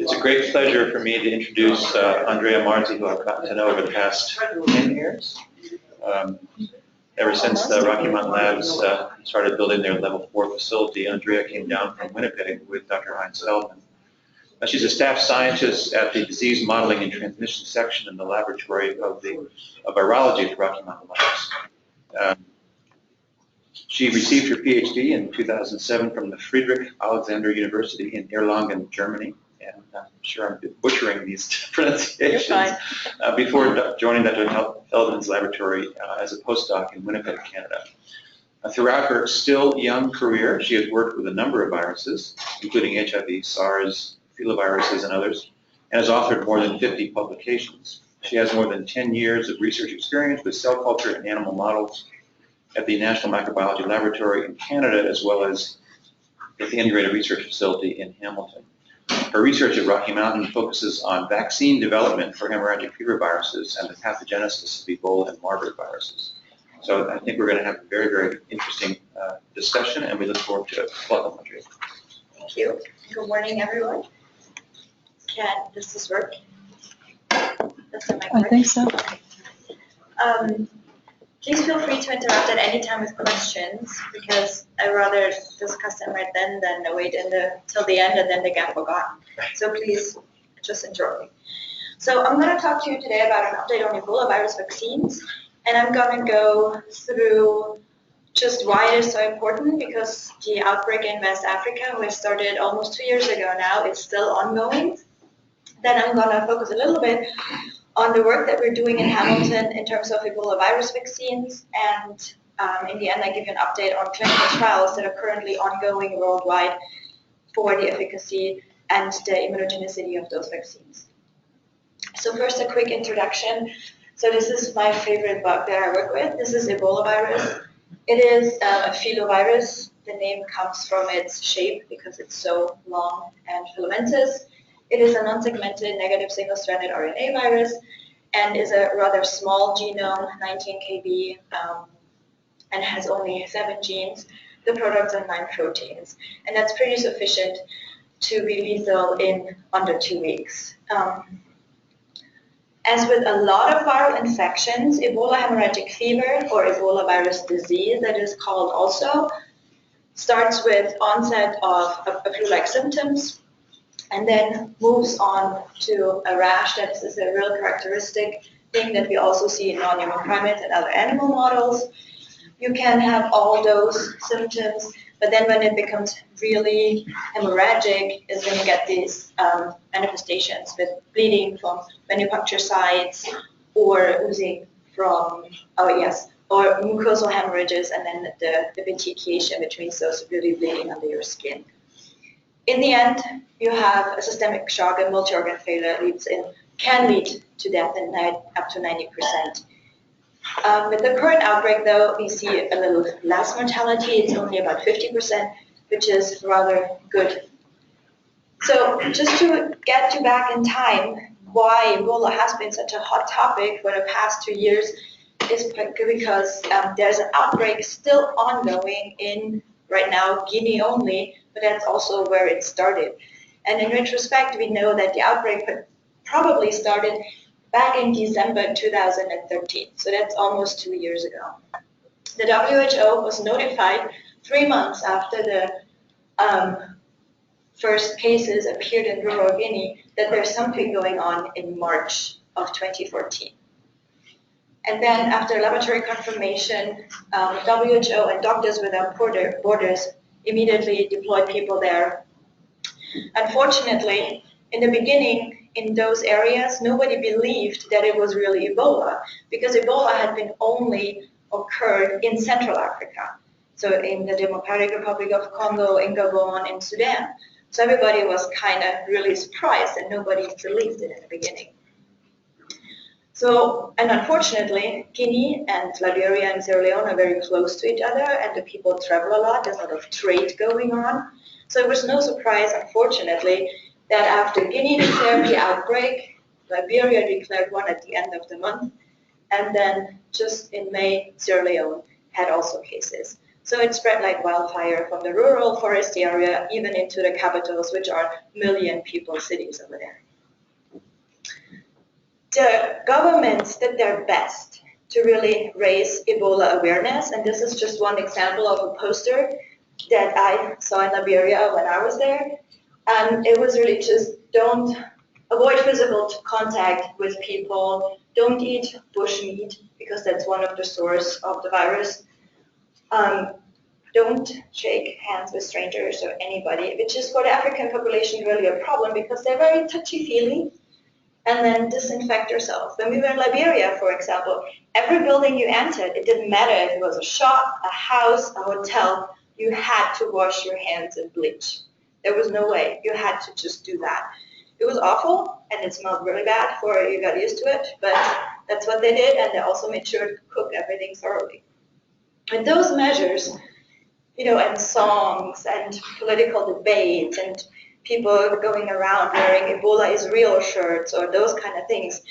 It's a great pleasure for me to introduce Andrea Marzi, who I've gotten to know over the past 10 years. Ever since the Rocky Mountain Labs started building their level 4 facility, Andrea came down from Winnipeg with Dr. Heinz Feldman. She's a staff scientist at the Disease Modeling and Transmission section in the laboratory of virology at the Rocky Mountain Labs. She received her PhD in 2007 from the Friedrich Alexander University in Erlangen, Germany. And I'm sure I'm butchering these pronunciations. Before joining Dr. Feldman's laboratory as a postdoc in Winnipeg, Canada. Throughout her still young career, she has worked with a number of viruses, including HIV, SARS, filoviruses, and others, and has authored more than 50 publications. She has more than 10 years of research experience with cell culture and animal models at the National Microbiology Laboratory in Canada, as well as at the Integrated Research Facility in Hamilton. Her research at Rocky Mountain focuses on vaccine development for hemorrhagic fever viruses and the pathogenesis of Ebola and Marburg viruses. So I think we're going to have a very, very interesting discussion, and we look forward to it. Welcome, Andrea. Thank you. Good morning, everyone. Does this work? Does the mic work? I think so. Please feel free to interrupt at any time with questions, because I'd rather discuss them right then than wait till the end and then they get forgotten. So please just interrupt me. So I'm going to talk to you today about an update on Ebola virus vaccines, and I'm going to go through just why it is so important, because the outbreak in West Africa, which started almost 2 years ago now, is still ongoing. Then I'm going to focus a little bit on the work that we're doing in Hamilton in terms of Ebola virus vaccines, and in the end I give you an update on clinical trials that are currently ongoing worldwide for the efficacy and the immunogenicity of those vaccines. So first, a quick introduction. So this is my favorite bug that I work with. This is Ebola virus. It is a filovirus. The name comes from its shape because it's so long and filamentous. It is a non-segmented negative single-stranded RNA virus and is a rather small genome, 19 kb, and has only 7 genes. The products are 9 proteins, and that's pretty sufficient to be lethal in under 2 weeks. As with a lot of viral infections, Ebola hemorrhagic fever, or Ebola virus disease, that is called also, starts with onset of flu-like symptoms, and then moves on to a rash. That is a real characteristic thing that we also see in non-human primates and other animal models. You can have all those symptoms, but then when it becomes really hemorrhagic is when you get these manifestations with bleeding from venipuncture sites, or oozing from, or mucosal hemorrhages, and then the petechiation, which means those really bleeding under your skin. In the end, you have a systemic shock and multi-organ failure can lead to death in up to 90%. With the current outbreak, though, we see a little less mortality. It's only about 50%, which is rather good. So just to get you back in time, why Ebola has been such a hot topic for the past 2 years is because there's an outbreak still ongoing in, right now, Guinea only, but that's also where it started. And in retrospect, we know that the outbreak probably started back in December 2013. So that's almost 2 years ago. The WHO was notified 3 months after the first cases appeared in rural Guinea that there's something going on in March of 2014. And then after laboratory confirmation, WHO and Doctors Without Borders immediately deployed people there. Unfortunately, in the beginning, in those areas, nobody believed that it was really Ebola, because Ebola had been only occurred in Central Africa, so in the Democratic Republic of Congo, in Gabon, in Sudan. So everybody was kind of really surprised, and nobody believed it in the beginning. So, and unfortunately, Guinea and Liberia and Sierra Leone are very close to each other, and the people travel a lot. There's a lot of trade going on. So it was no surprise, unfortunately, that after Guinea declared the outbreak, Liberia declared one at the end of the month, and then just in May, Sierra Leone had also cases. So it spread like wildfire from the rural forest area even into the capitals, which are million people cities over there. The governments did their best to really raise Ebola awareness, and this is just one example of a poster that I saw in Liberia when I was there. And it was really just don't avoid physical contact with people, don't eat bush meat because that's one of the source of the virus. Don't shake hands with strangers or anybody, which is for the African population really a problem because they're very touchy-feely. And then disinfect yourself. When we were in Liberia, for example, every building you entered, it didn't matter if it was a shop, a house, a hotel, you had to wash your hands in bleach. There was no way. You had to just do that. It was awful, and it smelled really bad before you got used to it, but that's what they did, and they also made sure to cook everything thoroughly. And those measures, and songs and political debates and people going around wearing Ebola is real shirts or those kind of things,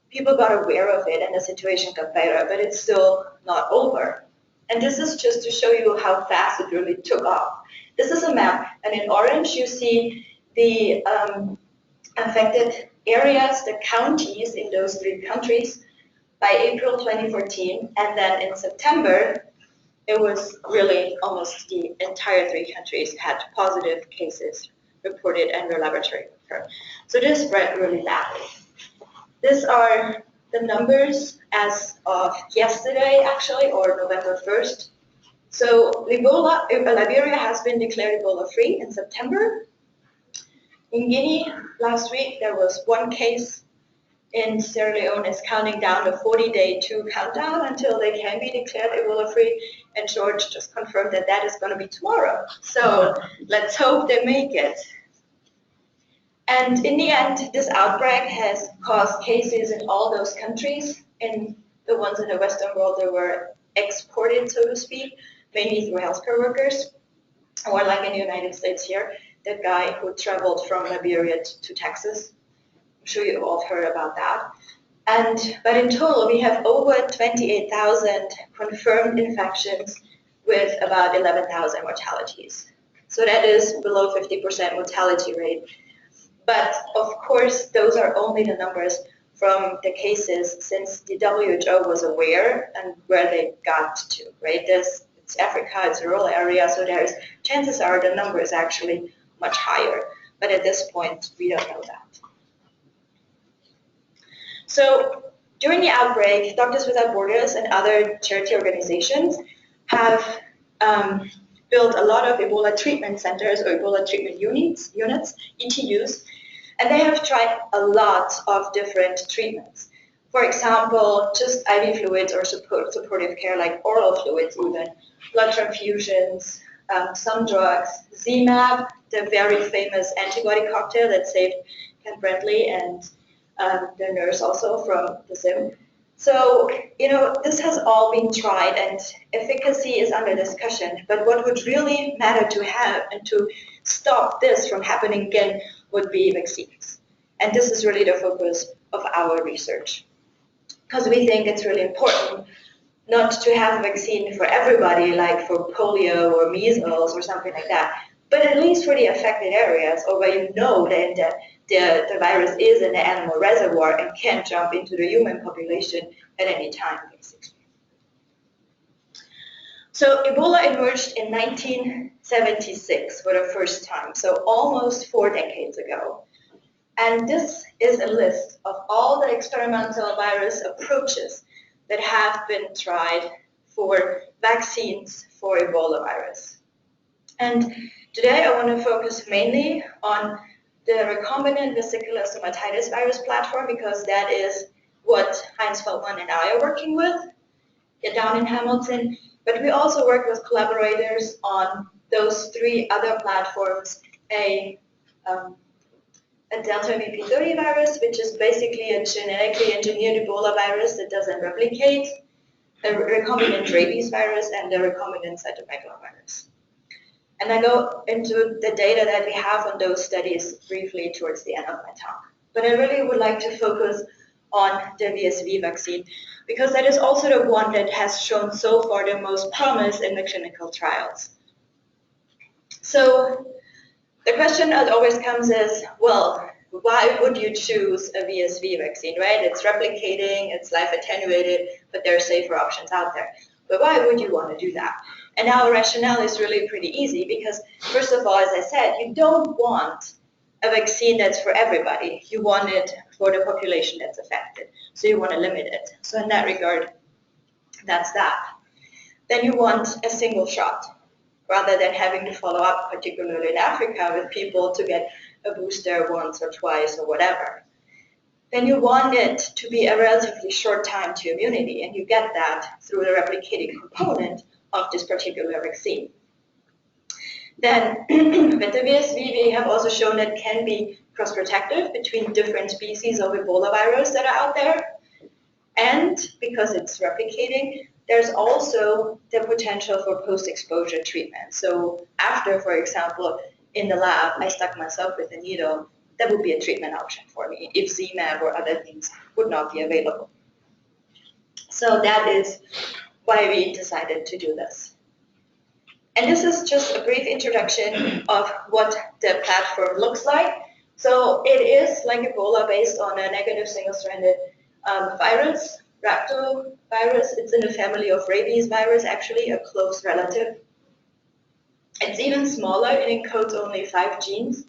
people got aware of it and the situation got better, but it's still not over. And this is just to show you how fast it really took off. This is a map, and in orange you see the affected areas, the counties in those 3 countries by April 2014, and then in September, it was really almost the entire 3 countries had positive cases reported and were laboratory confirmed. So this spread really badly. These are the numbers as of yesterday, actually, or November 1st. So Liberia has been declared Ebola-free in September. In Guinea, last week, there was 1 case. In Sierra Leone is counting down the 40-day countdown until they can be declared Ebola-free, and George just confirmed that that is going to be tomorrow. So let's hope they make it. And in the end, this outbreak has caused cases in all those countries. In the ones in the Western world, they were exported, so to speak, mainly through healthcare workers, or like in the United States here, that guy who traveled from Liberia to Texas. I'm sure you've all heard about that. But in total, we have over 28,000 confirmed infections with about 11,000 mortalities. So that is below 50% mortality rate. But of course, those are only the numbers from the cases since the WHO was aware and where they got to, right? It's Africa, it's a rural area, so chances are the number is actually much higher. But at this point, we don't know that. So during the outbreak, Doctors Without Borders and other charity organizations have built a lot of Ebola treatment centers or Ebola treatment units, ETUs, and they have tried a lot of different treatments. For example, just IV fluids or supportive care like oral fluids even, blood transfusions, some drugs, ZMapp, the very famous antibody cocktail that saved Ken Bradley and the nurse also from the Zim. So, this has all been tried and efficacy is under discussion, but what would really matter to have and to stop this from happening again would be vaccines. And this is really the focus of our research. Because we think it's really important not to have a vaccine for everybody, like for polio or measles or something like that, but at least for the affected areas or where you know that the virus is in the animal reservoir and can jump into the human population at any time, basically. So Ebola emerged in 1976 for the first time, so almost 4 decades ago. And this is a list of all the experimental virus approaches that have been tried for vaccines for Ebola virus. And today I want to focus mainly on the recombinant vesicular stomatitis virus platform because that is what Heinz Feldman and I are working with down in Hamilton. But we also work with collaborators on those 3 other platforms, a Delta VP30 virus, which is basically a genetically engineered Ebola virus that doesn't replicate, a recombinant rabies virus, and the recombinant cytomegalovirus. And I go into the data that we have on those studies briefly towards the end of my talk. But I really would like to focus on the VSV vaccine, because that is also the one that has shown so far the most promise in the clinical trials. So the question that always comes is, well, why would you choose a VSV vaccine, right? It's replicating, it's life attenuated, but there are safer options out there. But why would you want to do that? And our rationale is really pretty easy because, first of all, as I said, you don't want a vaccine that's for everybody. You want it for the population that's affected. So you want to limit it. So in that regard, that's that. Then you want a single shot, rather than having to follow up, particularly in Africa, with people to get a booster once or twice or whatever. Then you want it to be a relatively short time to immunity, and you get that through the replicating component of this particular vaccine. Then with the VSV, we have also shown that it can be cross-protective between different species of Ebola virus that are out there. And because it's replicating, there's also the potential for post-exposure treatment. So after, for example, in the lab, I stuck myself with a needle, that would be a treatment option for me if ZMapp or other things would not be available. So that is why we decided to do this. And this is just a brief introduction of what the platform looks like. So it is like Ebola based on a negative single-stranded virus, rhabdovirus. It's in the family of rabies virus, actually a close relative. It's even smaller, it encodes only 5 genes.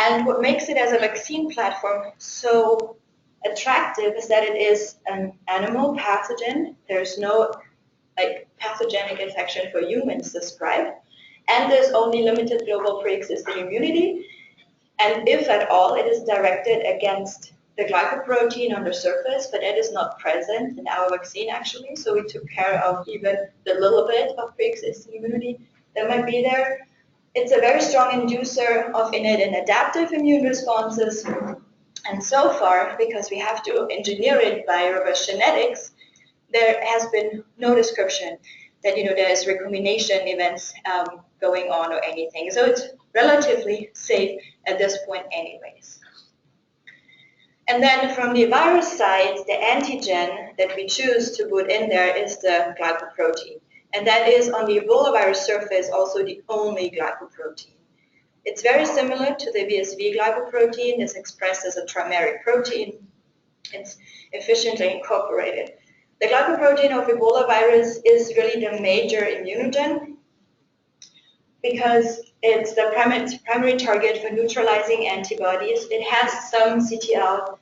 And what makes it as a vaccine platform so attractive is that it is an animal pathogen. There's no pathogenic infection for humans described. And there's only limited global pre-existing immunity. And if at all, it is directed against the glycoprotein on the surface, but it is not present in our vaccine actually. So we took care of even the little bit of pre-existing immunity that might be there. It's a very strong inducer of innate and adaptive immune responses. And so far, because we have to engineer it by reverse genetics, there has been no description that there's recombination events going on or anything. So it's relatively safe at this point anyways. And then from the virus side, the antigen that we choose to put in there is the glycoprotein. And that is on the Ebola virus surface also the only glycoprotein. It's very similar to the VSV glycoprotein. It's expressed as a trimeric protein. It's efficiently incorporated. The glycoprotein of Ebola virus is really the major immunogen because it's the primary target for neutralizing antibodies. It has some CTL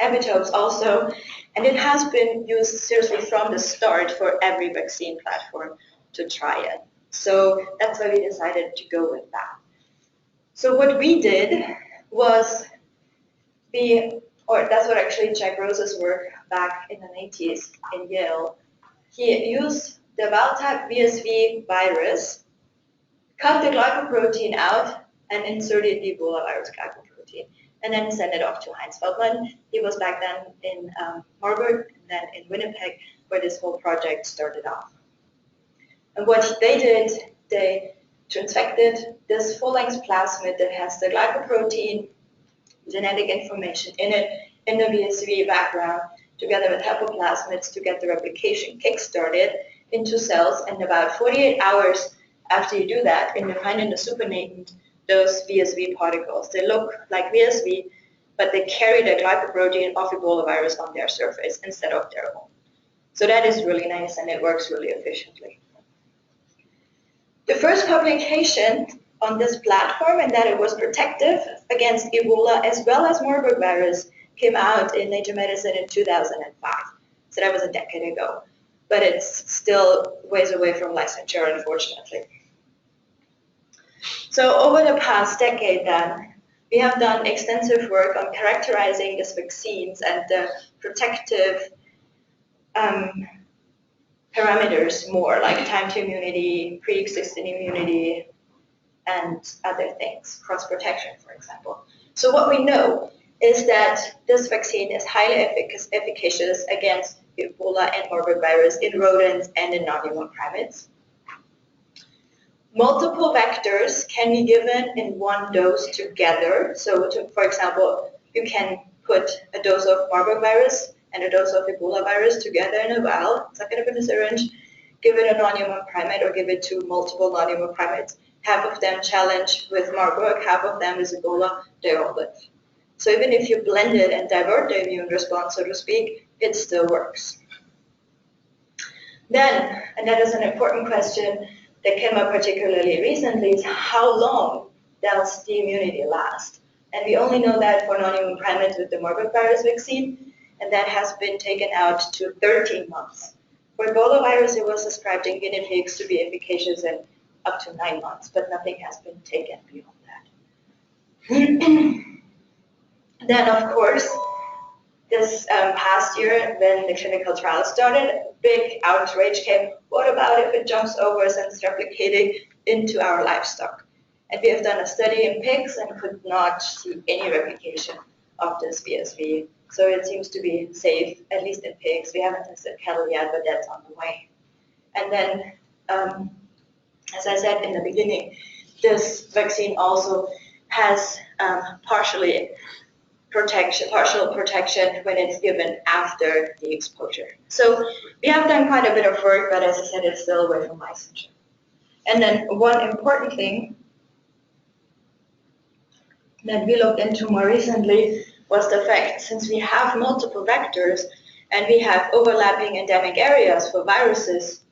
epitopes also, and it has been used seriously from the start for every vaccine platform to try it. So that's why we decided to go with that. So what we did was that's what actually Jack Rose's work back in the 80s in Yale. He used the wild-type VSV virus, cut the glycoprotein out, and inserted the Ebola virus glycoprotein, and then sent it off to Heinz Feldman. He was back then in Marburg and then in Winnipeg, where this whole project started off. And what they did, they transfected this full-length plasmid that has the glycoprotein, genetic information in it, in the VSV background, together with hapoplasmids to get the replication kick-started into cells. And about 48 hours after you do that, and you find in the supernatant those VSV particles. They look like VSV, but they carry the glycoprotein of Ebola virus on their surface instead of their own. So that is really nice, and it works really efficiently. The first publication on this platform, and that it was protective against Ebola as well as Marburg virus, came out in Nature Medicine in 2005. So that was a decade ago. But it's still ways away from licensure, unfortunately. So over the past decade then, we have done extensive work on characterizing these vaccines and the protective parameters more, like time to immunity, pre-existing immunity, and other things, cross-protection, for example. So what we know is that this vaccine is highly efficacious against Ebola and Marburg virus in rodents and in non-human primates. Multiple vectors can be given in one dose together. So, for example, you can put a dose of Marburg virus and a dose of Ebola virus together in a vial, suck it up in a syringe, give it a non-human primate or give it to multiple non-human primates. Half of them challenge with Marburg, half of them is Ebola, they all live. So even if you blend it and divert the immune response, so to speak, it still works. Then, and that is an important question that came up particularly recently, is how long does the immunity last? And we only know that for non-human primates with the Marburg virus vaccine, and that has been taken out to 13 months. For Ebola virus, it was described in guinea pigs to be efficacious in up to 9 months, but nothing has been taken beyond that. Then, of course, this past year, when the clinical trial started, big outrage came. What about if it jumps over and starts replicating into our livestock? And we have done a study in pigs and could not see any replication of this VSV. So it seems to be safe, at least in pigs. We haven't tested cattle yet, but that's on the way. And then, as I said in the beginning, this vaccine also has partial protection when it's given after the exposure. So we have done quite a bit of work, but as I said, it's still away from licensure. And then one important thing that we looked into more recently was the fact, since we have multiple vectors and we have overlapping endemic areas for viruses,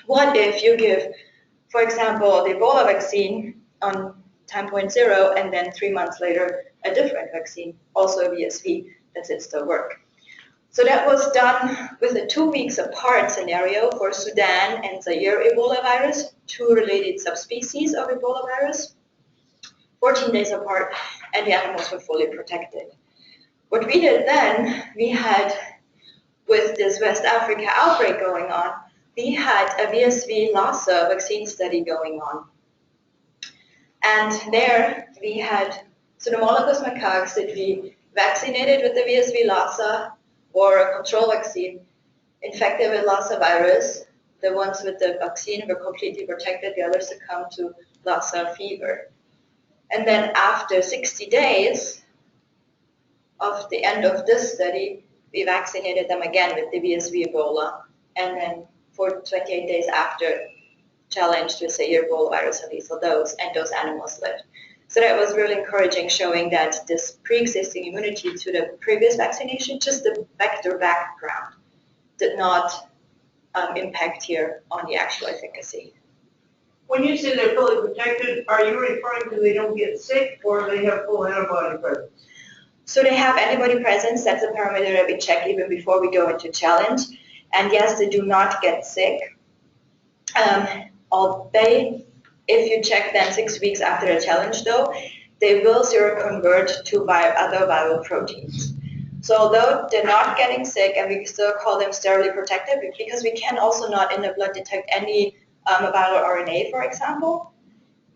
what if you give, for example, the Ebola vaccine on time point 0 and then 3 months later a different vaccine, also a VSV, does it still work? So that was done with a 2 weeks apart scenario for Sudan and Zaire Ebola virus, 2 related subspecies of Ebola virus, 14 days apart, and the animals were fully protected. What we did then, we had, with this West Africa outbreak going on, we had a VSV Lassa vaccine study going on. And there we had Pseudomonas macaques that we vaccinated with the VSV Lassa or a control vaccine infected with Lassa virus. The ones with the vaccine were completely protected, the others succumbed to Lassa fever. And then after 60 days of the end of this study, we vaccinated them again with the VSV Ebola. And then for 28 days after, challenged with Zaire Ebola virus a lethal dose, and those animals lived. So that was really encouraging, showing that this pre-existing immunity to the previous vaccination, just the vector background, did not impact here on the actual efficacy. When you say they're fully protected, are you referring to they don't get sick or they have full antibody presence? So they have antibody presence. That's a parameter that we check even before we go into challenge. And yes, they do not get sick. If you check them 6 weeks after the challenge though, they will seroconvert to other viral proteins. So although they're not getting sick, and we still call them sterilely protected, because we can also not in the blood detect any viral RNA, for example,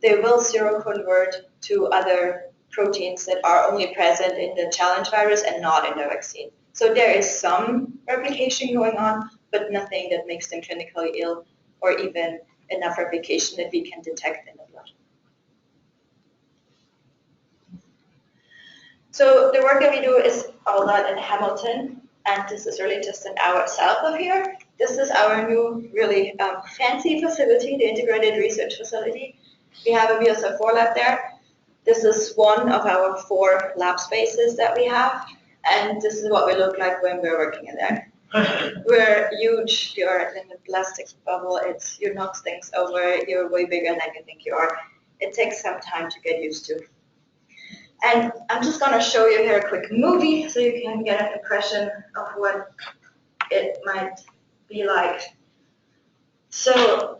they will seroconvert to other proteins that are only present in the challenge virus and not in the vaccine. So there is some replication going on, but nothing that makes them clinically ill or even enough replication that we can detect in the blood. So the work that we do is all done in Hamilton, and this is really just an hour south of here. This is our new, really fancy facility, the Integrated Research Facility. We have a BSL-4 lab there. This is one of our 4 lab spaces that we have, and this is what we look like when we're working in there. We're huge. You're in a plastic bubble. You knock things over. You're way bigger than you think you are. It takes some time to get used to. And I'm just going to show you here a quick movie so you can get an impression of what it might be like. So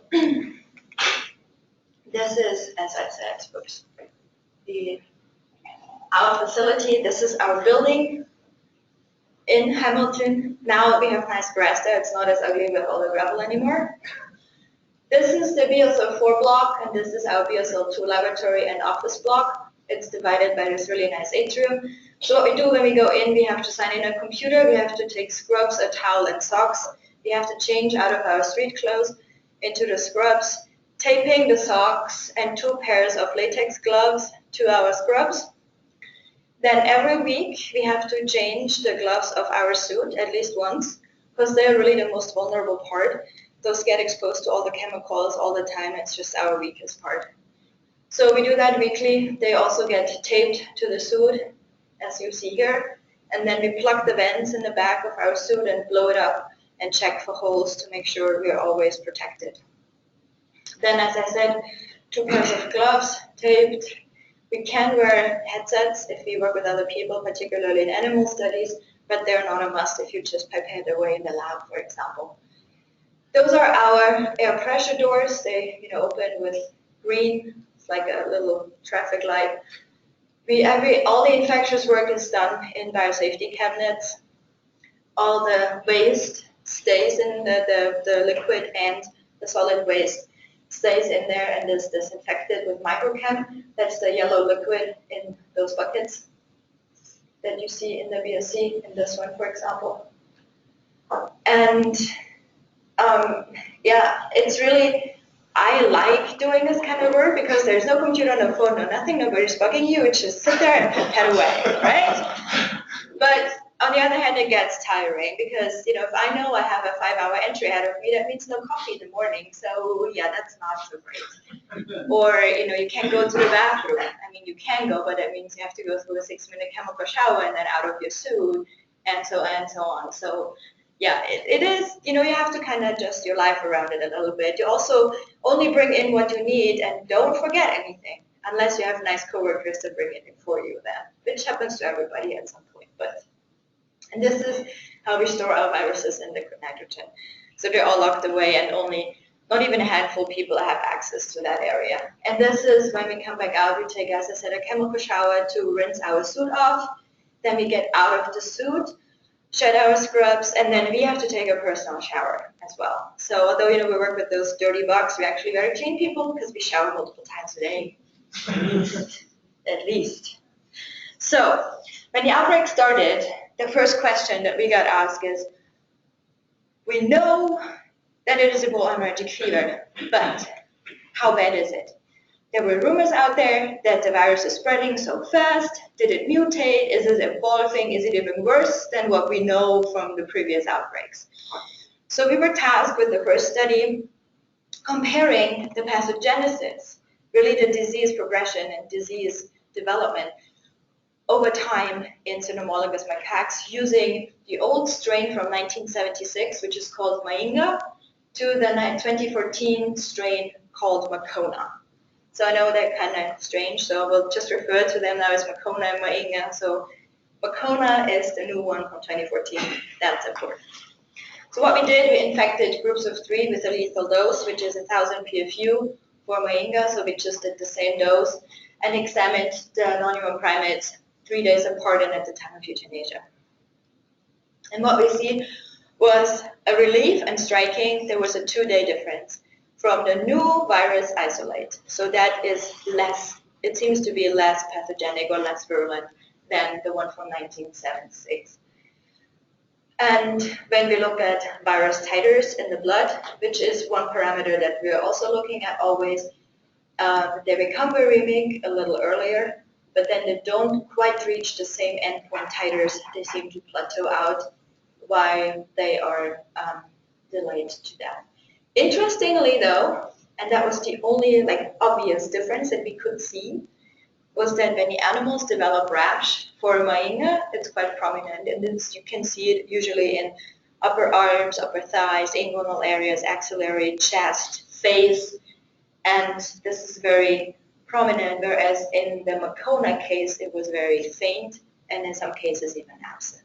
this is, as I said, our facility. This is our building in Hamilton. Now we have nice grass there. It's not as ugly with all the gravel anymore. This is the BSL-4 block, and this is our BSL-2 laboratory and office block. It's divided by this really nice atrium. So what we do when we go in, we have to sign in a computer. We have to take scrubs, a towel, and socks. We have to change out of our street clothes into the scrubs, taping the socks and 2 pairs of latex gloves to our scrubs. Then every week we have to change the gloves of our suit at least once, because they're really the most vulnerable part. Those get exposed to all the chemicals all the time. It's just our weakest part. So we do that weekly. They also get taped to the suit, as you see here. And then we plug the vents in the back of our suit and blow it up and check for holes to make sure we're always protected. Then, as I said, 2 pairs of gloves, taped. We can wear headsets if we work with other people, particularly in animal studies, but they're not a must if you just pipette away in the lab, for example. Those are our air pressure doors. They open with green. It's like a little traffic light. All the infectious work is done in biosafety cabinets. All the waste stays in the liquid, and the solid waste stays in there and is disinfected with microchem. That's the yellow liquid in those buckets that you see in the BSC, in this one, for example. And it's really, I like doing this kind of work because there's no computer, no phone, no nothing, nobody's bugging you. It's just sit there and head away, right? But on the other hand, it gets tiring because, if I know I have a 5-hour entry ahead of me, that means no coffee in the morning. So yeah, that's not so great. Or, you can't go to the bathroom. I mean, you can go, but that means you have to go through a 6-minute chemical shower and then out of your suit and so on. So yeah, it is, you have to kind of adjust your life around it a little bit. You also only bring in what you need and don't forget anything unless you have nice coworkers to bring it in for you then, which happens to everybody at some point. And this is how we store our viruses in liquid nitrogen. So they're all locked away and not even a handful of people have access to that area. And this is when we come back out, we take, as I said, a chemical shower to rinse our suit off. Then we get out of the suit, shed our scrubs, and then we have to take a personal shower as well. So although, we work with those dirty bugs, we're actually very clean people because we shower multiple times a day, at least. So when the outbreak started, the first question that we got asked is, we know that it is Ebola hemorrhagic fever, but how bad is it? There were rumors out there that the virus is spreading so fast. Did it mutate? Is it evolving? Is it even worse than what we know from the previous outbreaks? So we were tasked with the first study comparing the pathogenesis, really the disease progression and disease development over time in cynomolgus macaques using the old strain from 1976, which is called Mainga, to the 2014 strain called Makona. So I know they're kind of strange, so we'll just refer to them now as Makona and Mainga. So Makona is the new one from 2014. That's important. So what we did, we infected groups of 3 with a lethal dose, which is 1,000 PFU for Mainga. So we just did the same dose and examined the non-human primates 3 days apart and at the time of euthanasia. And what we see was a relief and striking. There was a 2-day difference from the new virus isolate. So that is less, it seems to be less pathogenic or less virulent than the one from 1976. And when we look at virus titers in the blood, which is one parameter that we are also looking at always, they become viremic a little earlier, but then they don't quite reach the same endpoint titers. They seem to plateau out while they are delayed to death. Interestingly though, and that was the only obvious difference that we could see, was that when the animals develop rash for Mainga, it's quite prominent, and you can see it usually in upper arms, upper thighs, inguinal areas, axillary, chest, face, and this is very prominent, whereas in the Makona case, it was very faint, and in some cases even absent.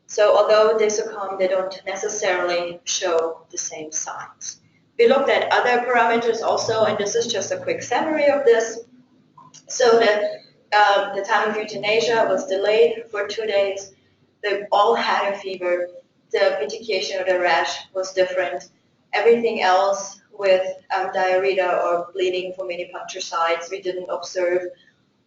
So although they succumb, they don't necessarily show the same signs. We looked at other parameters also, and this is just a quick summary of this. So the time of euthanasia was delayed for 2 days. They all had a fever. The petechiation of the rash was different. Everything else with diarrhea or bleeding from venipuncture sites, we didn't observe.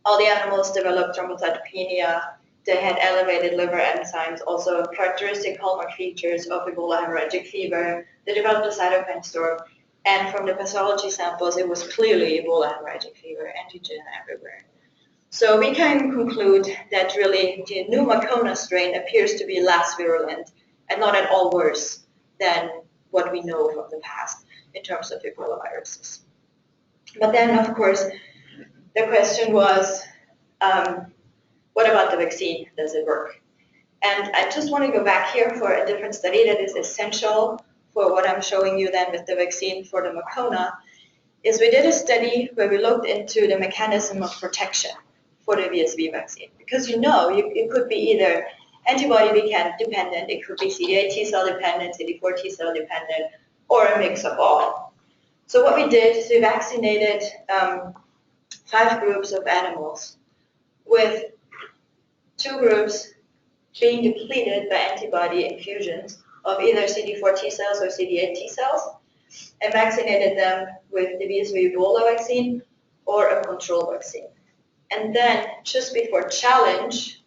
All the animals developed thrombocytopenia. They had elevated liver enzymes, also characteristic hallmark features of Ebola hemorrhagic fever. They developed a cytokine storm. And from the pathology samples, it was clearly Ebola hemorrhagic fever, antigen everywhere. So we can conclude that really the new Macona strain appears to be less virulent and not at all worse than what we know from the past in terms of Ebola viruses. But then, of course, the question was, what about the vaccine? Does it work? And I just want to go back here for a different study that is essential for what I'm showing you then with the vaccine for the Macona, is we did a study where we looked into the mechanism of protection for the VSV vaccine. Because it could be either antibody dependent, it could be CD8 T cell dependent, CD4 T cell dependent, or a mix of all. So what we did is we vaccinated 5 groups of animals with 2 groups being depleted by antibody infusions of either CD4 T cells or CD8 T cells, and vaccinated them with the VSV Ebola vaccine or a control vaccine. And then, just before challenge,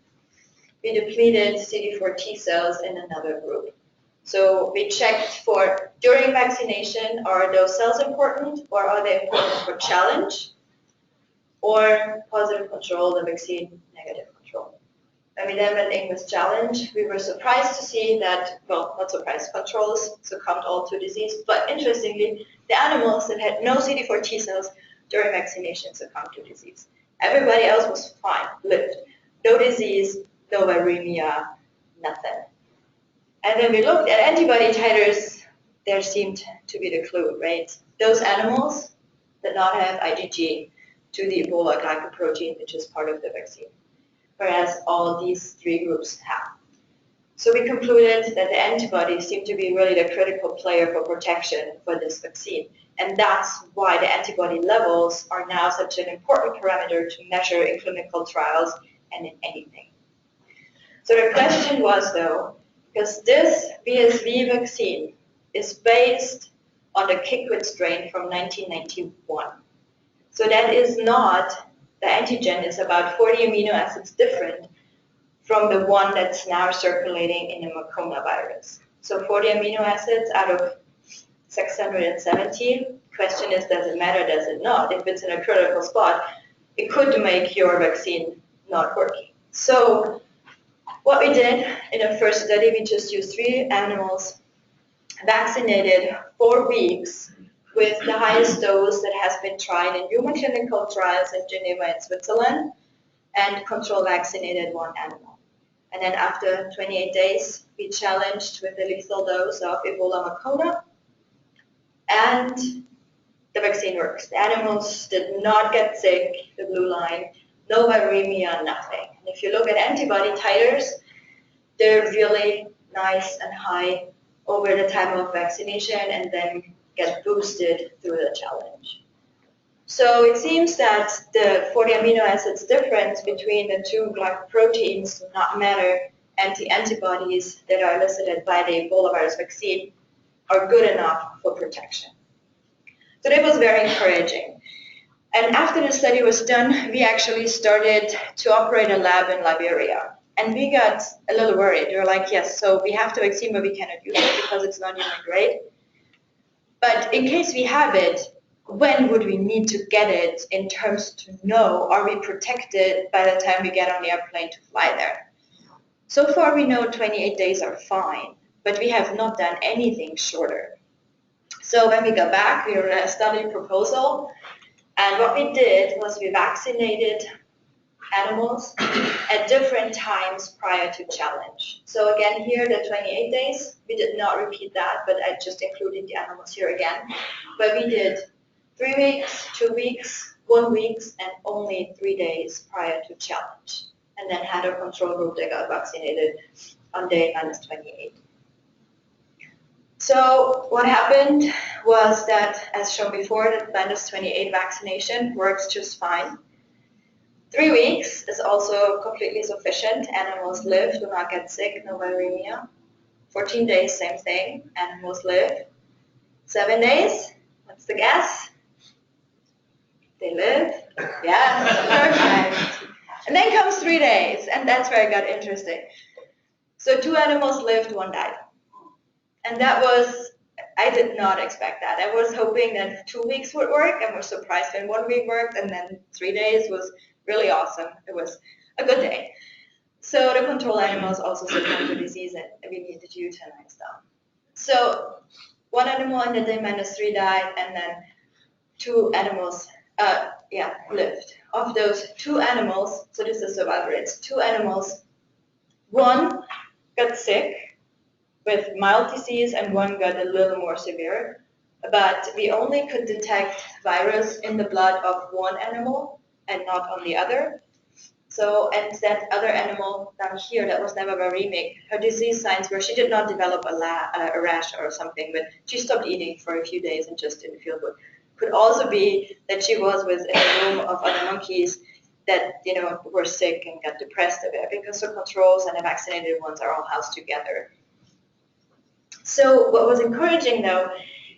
we depleted CD4 T cells in another group. So we checked for, during vaccination, are those cells important, or are they important for challenge, or positive control, the vaccine, negative control. And we then went in with challenge. We were surprised to see that, well, not surprised, controls succumbed all to disease, but interestingly, the animals that had no CD4 T cells during vaccination succumbed to disease. Everybody else was fine, lived. No disease, no viremia, nothing. And then we looked at antibody titers. There seemed to be the clue, right? Those animals did not have IgG to the Ebola glycoprotein, which is part of the vaccine, whereas all these 3 groups have. So we concluded that the antibodies seem to be really the critical player for protection for this vaccine. And that's why the antibody levels are now such an important parameter to measure in clinical trials and in anything. So the question was, though, because this VSV vaccine is based on the Kikwit strain from 1991. So that is not, the antigen is about 40 amino acids different from the one that's now circulating in the Macona virus. So 40 amino acids out of 670. Question is, does it matter, does it not? If it's in a critical spot, it could make your vaccine not working. So what we did in the first study, we just used 3 animals, vaccinated 4 weeks with the highest dose that has been tried in human clinical trials in Geneva and Switzerland, and control vaccinated 1 animal. And then after 28 days, we challenged with a lethal dose of Ebola Macona, and the vaccine works. The animals did not get sick, the blue line, no viremia, nothing. And if you look at antibody titers, they're really nice and high over the time of vaccination and then get boosted through the challenge. So it seems that the 40 amino acids difference between the 2 glycoproteins do not matter, and the antibodies that are elicited by the Ebola virus vaccine are good enough for protection. So that was very encouraging. And after the study was done, we actually started to operate a lab in Liberia. And we got a little worried. We were like, yes, so we have the vaccine, but we cannot use it because it's not human grade. But in case we have it, when would we need to get it in terms to know, are we protected by the time we get on the airplane to fly there? So far we know 28 days are fine, but we have not done anything shorter. So when we got back, we wrote a study proposal, and what we did was we vaccinated animals at different times prior to challenge. So again, here the 28 days, we did not repeat that, but I just included the animals here again. But we did 3 weeks, 2 weeks, 1 week, and only 3 days prior to challenge. And then had a control group that got vaccinated on day -28. So what happened was that, as shown before, the -28 vaccination works just fine. 3 weeks is also completely sufficient. Animals live, do not get sick, no viremia. 14 days, same thing, animals live. 7 days, what's the guess? They live? Yes, perfect. And then comes 3 days, and that's where it got interesting. So 2 animals lived, 1 died. And that was, I did not expect that. I was hoping that 2 weeks would work, and was surprised when 1 week worked, and then 3 days was really awesome. It was a good day. So the control animals also succumbed to disease and we needed to euthanize them. So one animal in the day -3 died, and then 2 animals lived. Of those 2 animals, so this is survival rates, 2 animals, one got sick with mild disease and one got a little more severe. But we only could detect virus in the blood of one animal and not on the other. So, and that other animal down here that was never viremic, her disease signs were she did not develop a rash or something, but she stopped eating for a few days and just didn't feel good. Could also be that she was within a room of other monkeys that were sick and got depressed a bit, because the controls and the vaccinated ones are all housed together. So what was encouraging though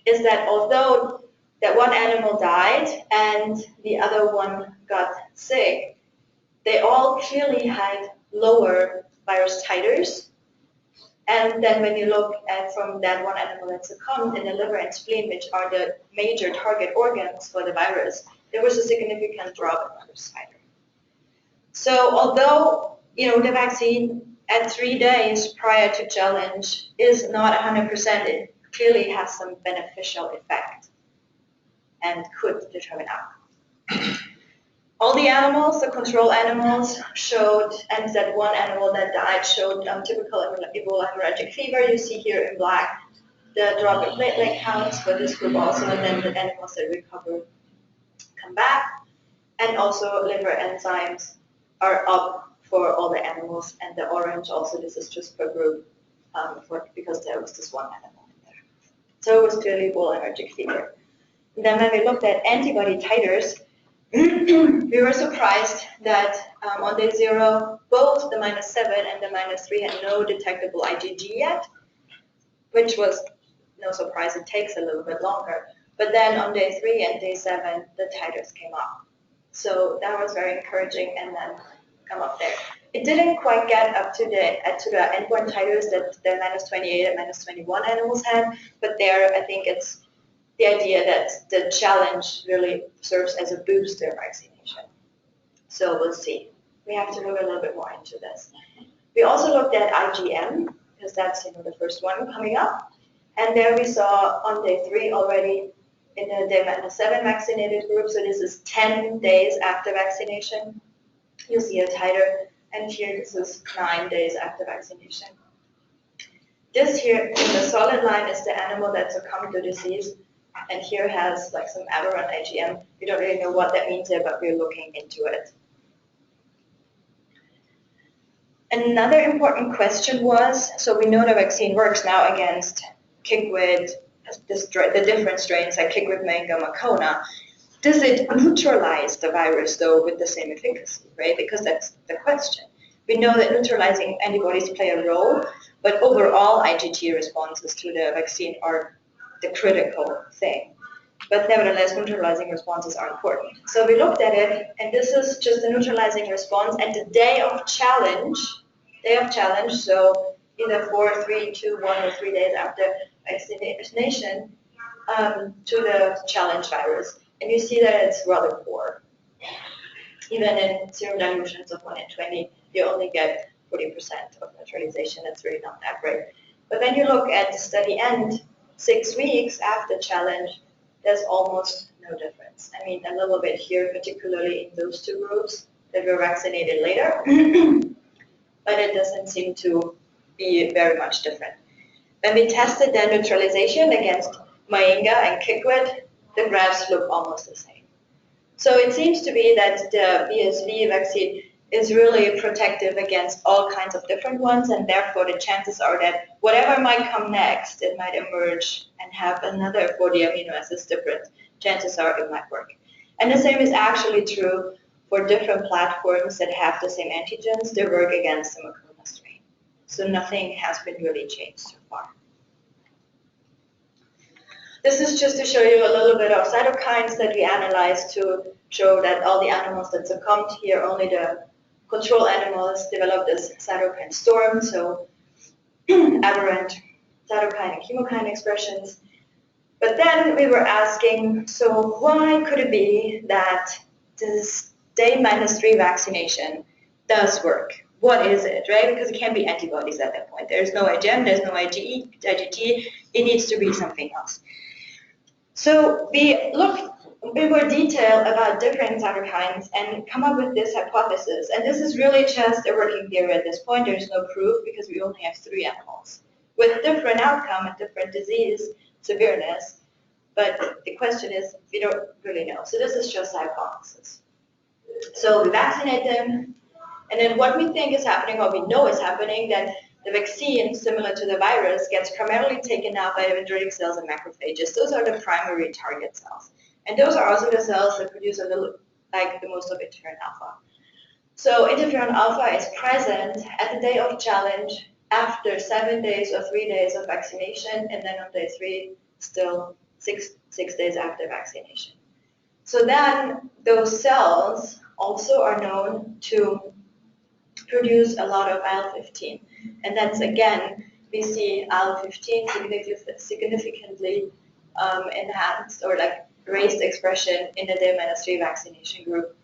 is that although that one animal died and the other one got sick, they all clearly had lower virus titers. And then when you look at from that one animal that succumbed in the liver and spleen, which are the major target organs for the virus, there was a significant drop in virus titer. So although the vaccine at 3 days prior to challenge is not 100%, it clearly has some beneficial effect and could determine outcome. All the animals, the control animals, showed, and that one animal that died showed typical Ebola hemorrhagic fever. You see here in black the drop in platelet counts for this group also, and then the animals that recover come back. And also liver enzymes are up for all the animals, and the orange also, this is just per group because there was this one animal in there. So it was clearly Ebola hemorrhagic fever. And then when we looked at antibody titers, we were surprised that on day 0, both the -7 and the -3 had no detectable IgG yet, which was no surprise. It takes a little bit longer. But then on day 3 and day 7, the titers came up. So that was very encouraging, and then come up there. It didn't quite get up to the endpoint titers that the -28 and -21 animals had, but there I think it's the idea that the challenge really serves as a booster vaccination. So we'll see. We have to look a little bit more into this. We also looked at IgM, because that's the first one coming up. And there we saw on day 3 already in the day -7 vaccinated group, so this is 10 days after vaccination. You see a titer, and here this is 9 days after vaccination. This here in the solid line is the animal that succumbed to disease, and here has like some aberrant IgM. We don't really know what that means yet, but we're looking into it. Another important question was, so we know the vaccine works now against Kickwid, the different strains like Kickwid, Manga, Macona. Does it neutralize the virus though with the same efficacy, right? Because that's the question. We know that neutralizing antibodies play a role, but overall IgG responses to the vaccine are the critical thing. But nevertheless, neutralizing responses are important. So we looked at it, and this is just the neutralizing response at the day of challenge, so either 4, 3, 2, 1, or 3 days after vaccination to the challenge virus. And you see that it's rather poor. Even in serum dilutions of 1 in 20, you only get 40% of neutralization. That's really not that great. But when you look at the study end, 6 weeks after challenge, there's almost no difference. I mean, a little bit here, particularly in those 2 groups that were vaccinated later, but it doesn't seem to be very much different. When we tested their neutralization against Myenga and Kickwid, the graphs look almost the same. So it seems to be that the BSV vaccine is really protective against all kinds of different ones, and therefore the chances are that whatever might come next, it might emerge and have another 40 amino acids different. Chances are it might work. And the same is actually true for different platforms that have the same antigens. They work against the Macona strain. So nothing has been really changed so far. This is just to show you a little bit of cytokines that we analyzed to show that all the animals that succumbed here, only the control animals developed this cytokine storm, so aberrant cytokine and chemokine expressions. But then we were asking, so why could it be that this day -3 vaccination does work. What is it, right? Because it can't be antibodies at that point. There's no IgM, there's no IgT, it needs to be something else. So we looked in more detail about different cytokines and come up with this hypothesis. And this is really just a working theory at this point. There's no proof because we only have 3 animals with different outcome and different disease severeness. But the question is, we don't really know. So this is just a hypothesis. So we vaccinate them, and then what we think is happening, or we know is happening, that the vaccine, similar to the virus, gets primarily taken out by dendritic cells and macrophages. Those are the primary target cells. And those are also the cells that produce a little, like the most of interferon alpha. So interferon alpha is present at the day of challenge after 7 days or 3 days of vaccination, and then on day 3, still six days after vaccination. So then those cells also are known to produce a lot of IL-15. And that's, again, we see IL-15 significantly enhanced or like raised expression in the day -3 vaccination group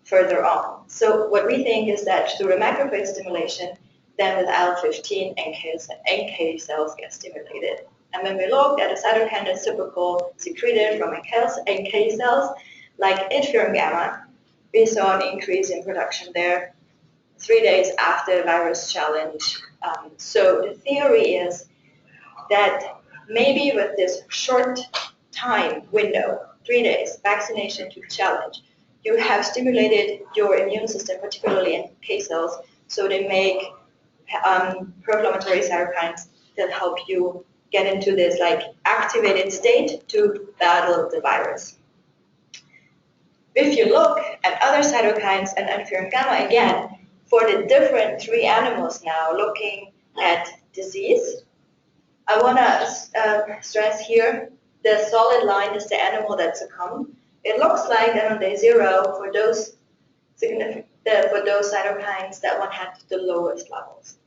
further on. So what we think is that through the macrophage stimulation, then with IL-15, NK cells get stimulated. And when we looked at a cytokine that's typical secreted from NK cells, like interferon gamma, we saw an increase in production there 3 days after virus challenge. So the theory is that maybe with this short time window, 3 days, vaccination to challenge, you have stimulated your immune system, particularly NK cells, so they make pro-inflammatory cytokines that help you get into this like activated state to battle the virus. If you look at other cytokines and interferon gamma, again, for the different 3 animals now, looking at disease, I want to stress here, the solid line is the animal that succumbed. It looks like that on day 0, for those cytokines, that one had the lowest levels.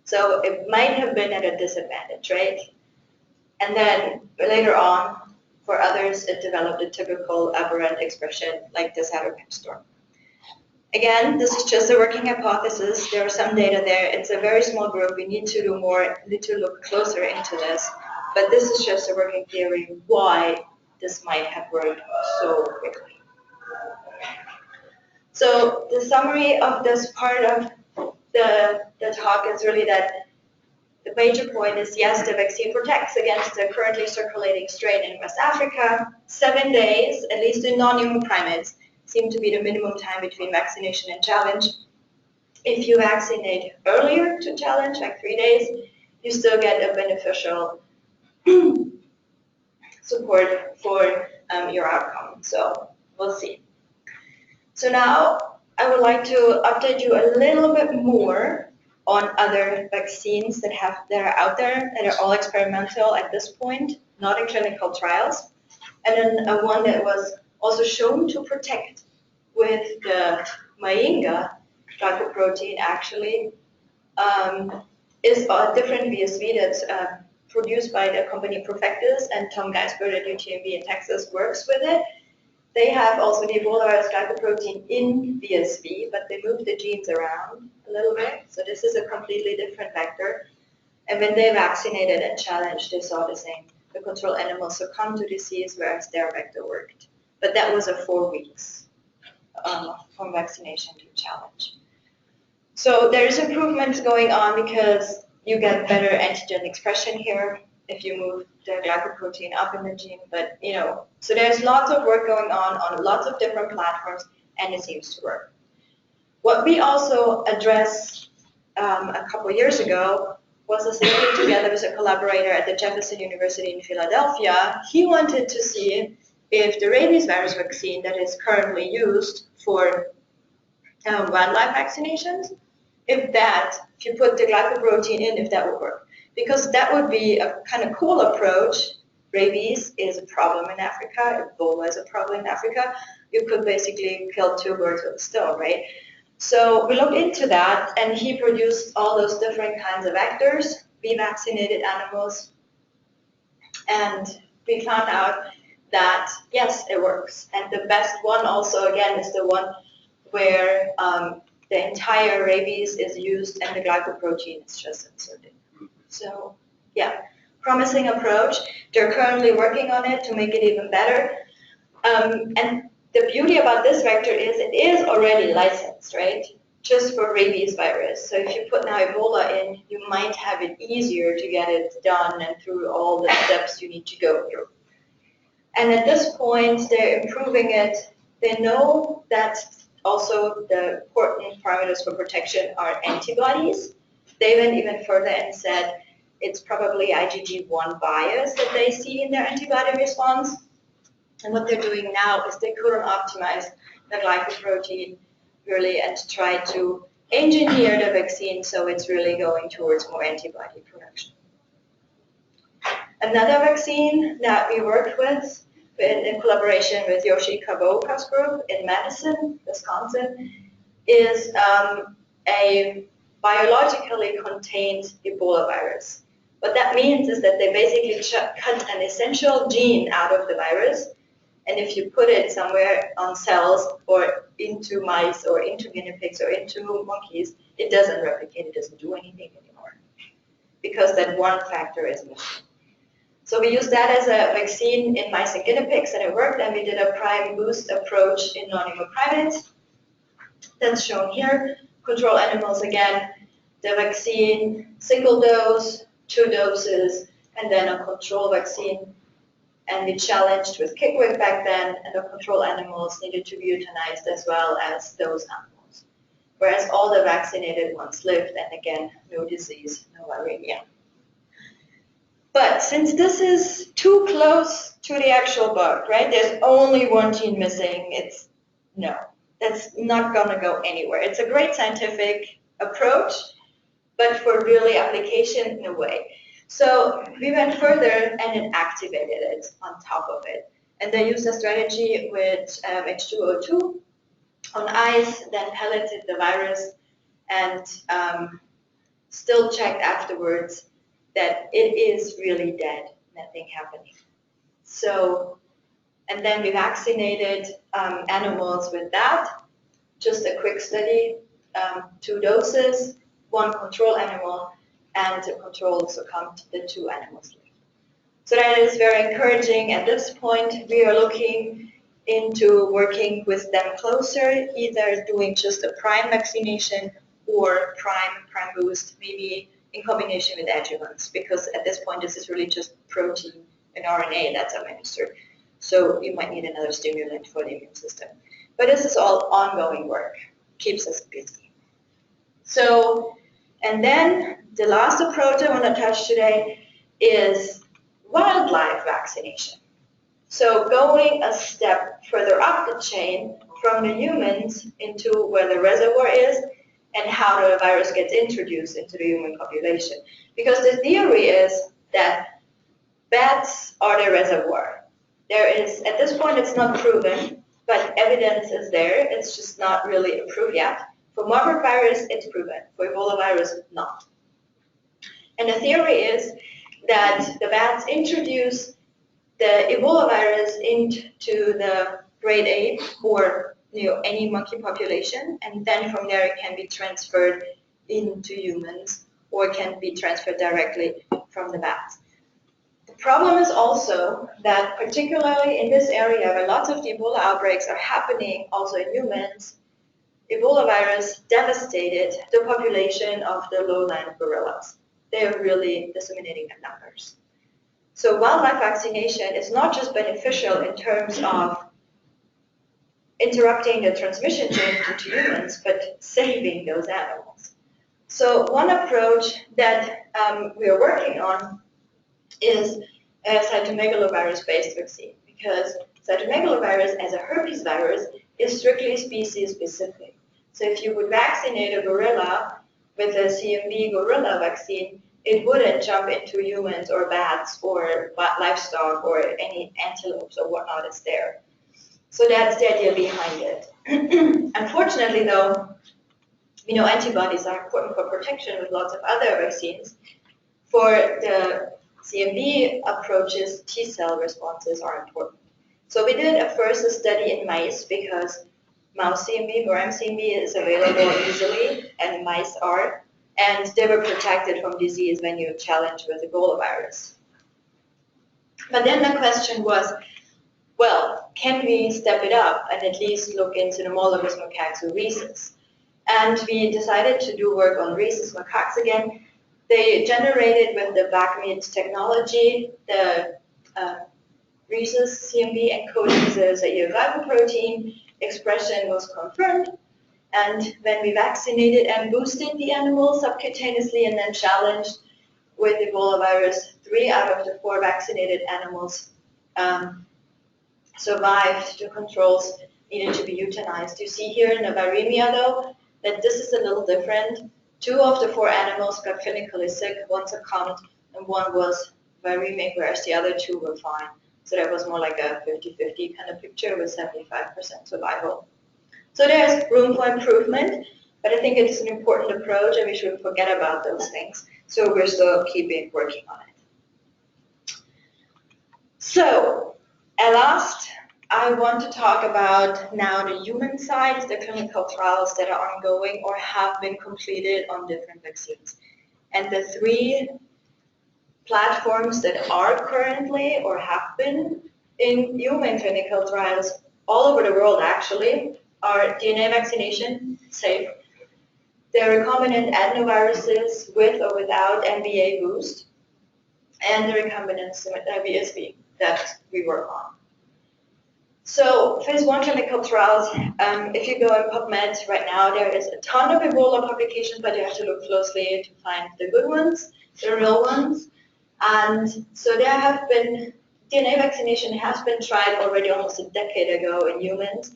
So it might have been at a disadvantage, right? And then later on, for others, it developed a typical aberrant expression like the cytokine storm. Again, this is just a working hypothesis. There are some data there. It's a very small group. We need to do more, need to look closer into this. But this is just a working theory why this might have worked so quickly. So the summary of this part of the talk is really that the major point is, yes, the vaccine protects against the currently circulating strain in West Africa. 7 days, at least in non-human primates, seem to be the minimum time between vaccination and challenge. If you vaccinate earlier to challenge, like 3 days, you still get a beneficial support for your outcome. So we'll see. So now I would like to update you a little bit more on other vaccines that are out there that are all experimental at this point, not in clinical trials. And then one that was also shown to protect with the Myenga glycoprotein actually is a different VSV that's produced by the company Profectus, and Tom Geisberg at UTMB in Texas works with it. They have also the Ebola virus glycoprotein in VSV, but they move the genes around a little bit. So this is a completely different vector. And when they vaccinated and challenged, they saw the same. The control animals succumbed to disease, whereas their vector worked. But that was a 4 weeks from vaccination to challenge. So there's improvements going on because you get better antigen expression here if you move the glycoprotein up in the gene, but so there's lots of work going on lots of different platforms, and it seems to work. What we also addressed a couple years ago was us working together with a collaborator at the Jefferson University in Philadelphia. He wanted to see if the rabies virus vaccine that is currently used for wildlife vaccinations, if you put the glycoprotein in, if that would work. Because that would be a kind of cool approach. Rabies is a problem in Africa. Ebola is a problem in Africa. You could basically kill 2 birds with a stone, right? So we looked into that, and he produced all those different kinds of vectors. We vaccinated animals, and we found out that, yes, it works. And the best one also, again, is the one where the entire rabies is used and the glycoprotein is just inserted. So yeah, promising approach. They're currently working on it to make it even better. And the beauty about this vector is it is already licensed, right? Just for rabies virus. So if you put now Ebola in, you might have it easier to get it done and through all the steps you need to go through. And at this point, they're improving it. They know that also the important parameters for protection are antibodies. They went even further and said it's probably IgG1 bias that they see in their antibody response. And what they're doing now is they couldn't optimize the glycoprotein really and try to engineer the vaccine so it's really going towards more antibody production. Another vaccine that we worked with in collaboration with Yoshi Kaboka's group in Madison, Wisconsin, is a biologically contained Ebola virus. What that means is that they basically cut an essential gene out of the virus, and if you put it somewhere on cells or into mice or into guinea pigs or into monkeys, it doesn't replicate, it doesn't do anything anymore because that one factor is missing. So we used that as a vaccine in mice and guinea pigs, and it worked, and we did a prime boost approach in non-human primates. That's shown here. Control animals again, the vaccine, single dose, 2 doses, and then a control vaccine. And we challenged with Kickwick back then, and the control animals needed to be euthanized as well as those animals. Whereas all the vaccinated ones lived, and again, no disease, no viremia. But since this is too close to the actual bug, right, there's only one gene missing, that's not gonna go anywhere. It's a great scientific approach, but for really application, no way. So we went further and activated it on top of it. And they used a strategy with H2O2 on ice, then pelleted the virus, and still checked afterwards that it is really dead, nothing happening. So, and then we vaccinated animals with that, just a quick study, 2 doses, 1 control animal, and the control succumbed, the 2 animals lived. So that is very encouraging. At this point, we are looking into working with them closer, either doing just a prime vaccination or prime boost, maybe in combination with adjuvants, because at this point, this is really just protein and RNA that's administered. So you might need another stimulant for the immune system. But this is all ongoing work, keeps us busy. So, and then the last approach I want to touch today is wildlife vaccination. So going a step further up the chain from the humans into where the reservoir is and how the virus gets introduced into the human population. Because the theory is that bats are the reservoir. There is, at this point it's not proven, but evidence is there. It's just not really approved yet. For Marburg virus, it's proven. For Ebola virus, not. And the theory is that the bats introduce the Ebola virus into the grade A or any monkey population, and then from there it can be transferred into humans or can be transferred directly from the bats. The problem is also that particularly in this area where lots of the Ebola outbreaks are happening also in humans, Ebola virus devastated the population of the lowland gorillas. They are really disseminating in numbers. So wildlife vaccination is not just beneficial in terms of interrupting the transmission chain to humans, but saving those animals. So one approach that we are working on is a cytomegalovirus-based vaccine, because cytomegalovirus as a herpes virus is strictly species-specific. So if you would vaccinate a gorilla with a CMV gorilla vaccine, it wouldn't jump into humans or bats or livestock or any antelopes or whatnot is there. So that's the idea behind it. Unfortunately, though, we know antibodies are important for protection with lots of other vaccines. For the CMV approaches, T-cell responses are important. So we did a first study in mice because mouse CMV or mCMV is available easily, and mice are, and they were protected from disease when you challenge with Ebola virus. But then the question was, well, can we step it up and at least look into the molluscus macaques or rhesus? And we decided to do work on rhesus macaques again. They generated with the backmeat technology the rhesus CMV encoding the glycoprotein expression was confirmed. And when we vaccinated and boosted the animals subcutaneously and then challenged with Ebola virus, 3 out of the 4 vaccinated animals survived. The controls needed to be euthanized. You see here in the viremia, though, that this is a little different. 2 of the 4 animals got clinically sick, 1 succumbed, and 1 was viremic, whereas the other 2 were fine. So that was more like a 50-50 kind of picture with 75% survival. So there's room for improvement, but I think it is an important approach and we shouldn't forget about those things. So we're still working on it. So at last, I want to talk about now the human side, the clinical trials that are ongoing or have been completed on different vaccines. And the 3 platforms that are currently or have been in human clinical trials all over the world actually are DNA vaccination, safe, the recombinant adenoviruses with or without MVA boost, and the recombinant VSV that we work on. So phase 1 clinical trials, if you go in PubMed right now, there is a ton of Ebola publications, but you have to look closely to find the good ones, the real ones. And so there have been, DNA vaccination has been tried already almost a decade ago in humans.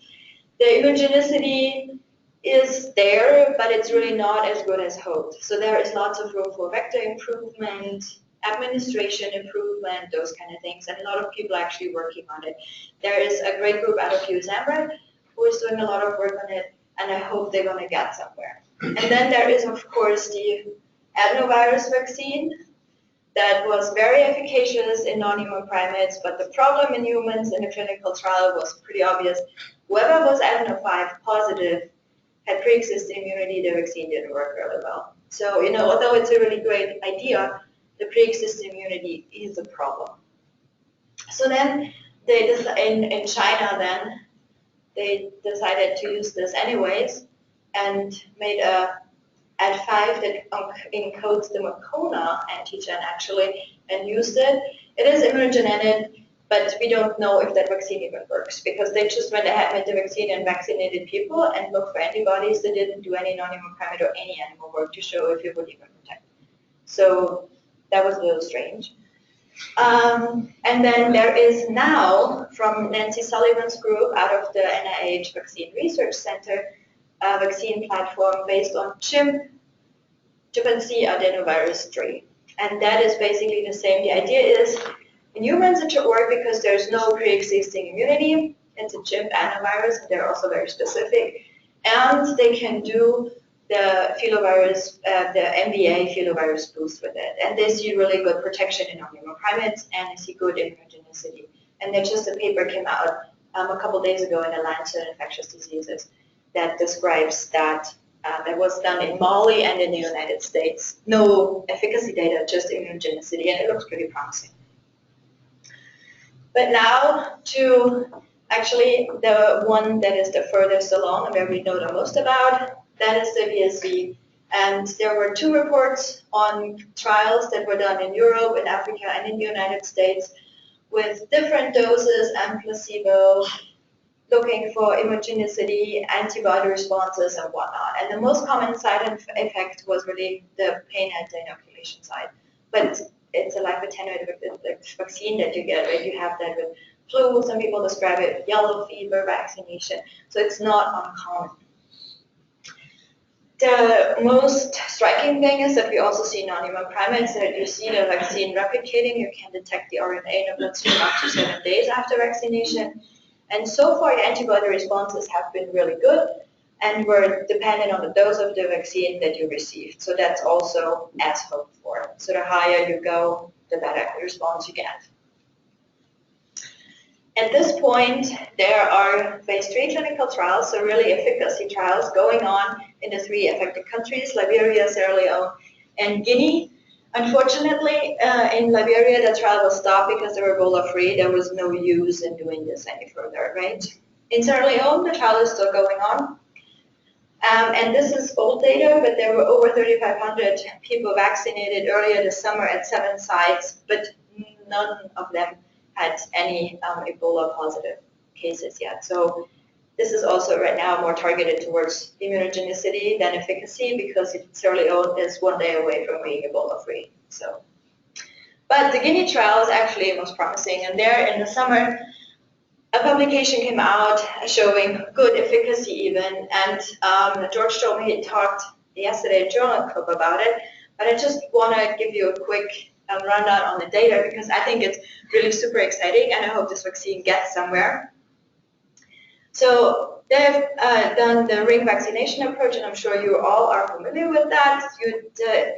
The immunogenicity is there, but it's really not as good as hoped. So there is lots of room for vector improvement, administration improvement, those kind of things, and a lot of people are actually working on it. There is a great group out of USAMRIC who is doing a lot of work on it, and I hope they're going to get somewhere. And then there is, of course, the adenovirus vaccine that was very efficacious in non-human primates, but the problem in humans in the clinical trial was pretty obvious. Whoever was adeno5 positive had pre-existing immunity, the vaccine didn't work really well. So, although it's a really great idea, the pre-existing immunity is a problem. So then, in China then, they decided to use this anyways and made a Ad5 that encodes the Mucona antigen actually and used it. It is immunogenic, but we don't know if that vaccine even works because they just went ahead with the vaccine and vaccinated people and looked for antibodies. They didn't do any non-human primate or any animal work to show if it would even protect. So that was a little strange. And then there is now, from Nancy Sullivan's group out of the NIH Vaccine Research Center, a vaccine platform based on chimpanzee adenovirus 3. And that is basically the same. The idea is, in humans it should work because there's no pre-existing immunity. It's a chimp adenovirus, and they're also very specific. And they can do the filovirus, the MVA filovirus boost with it. And they see really good protection in non-human primates, and they see good immunogenicity. And then just a paper came out a couple days ago in the Lancet Infectious Diseases that describes that that was done in Mali and in the United States. No efficacy data, just immunogenicity, and it looks pretty promising. But now to actually the one that is the furthest along and where we know the most about, that is the VSV. And there were 2 reports on trials that were done in Europe, in Africa, and in the United States with different doses and placebo, looking for immunogenicity, antibody responses, and whatnot. And the most common side effect was really the pain at the inoculation site. But it's a live attenuated vaccine that you get, right? You have that with flu, some people describe it with yellow fever vaccination, so it's not uncommon. The most striking thing is that we also see non-human primates that you see the vaccine replicating. You can detect the RNA in the bloodstream up to 7 days after vaccination. And so far, the antibody responses have been really good and were dependent on the dose of the vaccine that you received. So that's also as hoped for. So the higher you go, the better response you get. At this point, there are phase 3 clinical trials, so really efficacy trials going on in the 3 affected countries, Liberia, Sierra Leone, and Guinea. Unfortunately, in Liberia, the trial was stopped because they were Ebola-free. There was no use in doing this any further, right? In Sierra Leone, the trial is still going on. And this is old data, but there were over 3,500 people vaccinated earlier this summer at 7 sites, but none of them had any Ebola positive cases yet. So this is also right now more targeted towards immunogenicity than efficacy because Sierra Leone is 1 day away from being Ebola free. So, but the Guinea trial is actually most promising, and there in the summer, a publication came out showing good efficacy even, and George told me he talked yesterday at Journal Club about it, but I just want to give you a quick rundown on the data because I think it's really super exciting and I hope this vaccine gets somewhere. So they've done the ring vaccination approach, and I'm sure you all are familiar with that.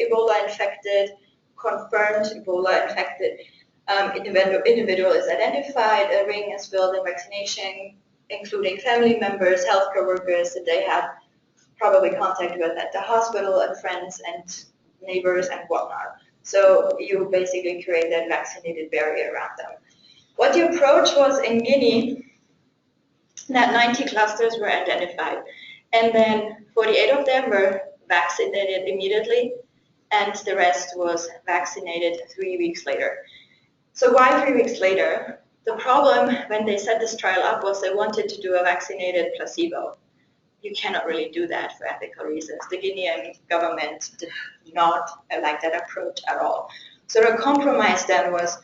Ebola infected, confirmed Ebola infected individual is identified, a ring is filled in vaccination, including family members, healthcare workers that they had probably contact with at the hospital, and friends and neighbors and whatnot. So you basically create that vaccinated barrier around them. What the approach was in Guinea, that 90 clusters were identified, and then 48 of them were vaccinated immediately, and the rest was vaccinated 3 weeks later. So why 3 weeks later? The problem when they set this trial up was they wanted to do a vaccinated placebo. You cannot really do that for ethical reasons. The Guinean government did not like that approach at all. So the compromise then was